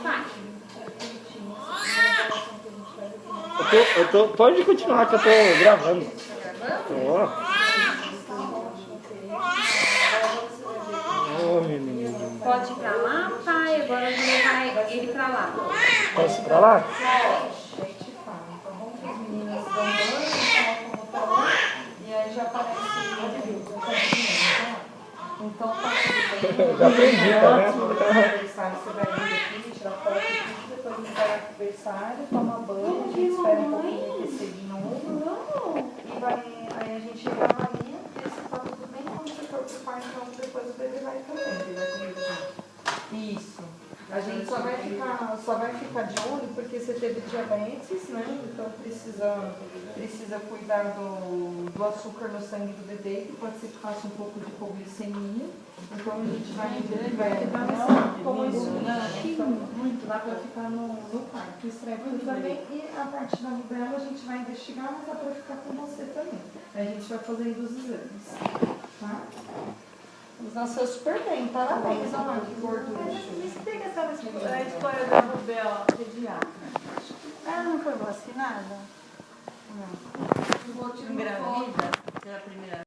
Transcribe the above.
Vai. Pode continuar que eu tô gravando. Ô, menino. Pode ir pra lá, pai. Agora eu vou levar ele pra lá. Posso ir pra lá? E aí já aparece então tá tudo bem. Já aprendi, tá vendo? Você vai vir aqui, tirar foto aqui, depois a gente vai lá pro berçário, toma banho, a gente espera um pouquinho aquecer de novo. E aí a gente avalia, vê se tá tudo bem. Quando você for pro quarto, então depois o bebê vai também. Ele vai comigo junto. Isso. A gente só vai ficar de olho porque você teve diabetes, né? Então precisa cuidar do açúcar no sangue do bebê, que pode ser que faça um pouco de hipoglicemia. Então a gente vai dar como isso muito lá para ficar no quarto. Estrepto também. E a parte da rubéola a gente vai investigar, mas dá para ficar com você também. A gente vai fazendo os exames. Tá? Mas nasceu super bem, parabéns, olha lá, que gordura. Me explica essa história da rubéola pediátrica. Ela não foi vacinada? Não. Engravida pela primeira vez?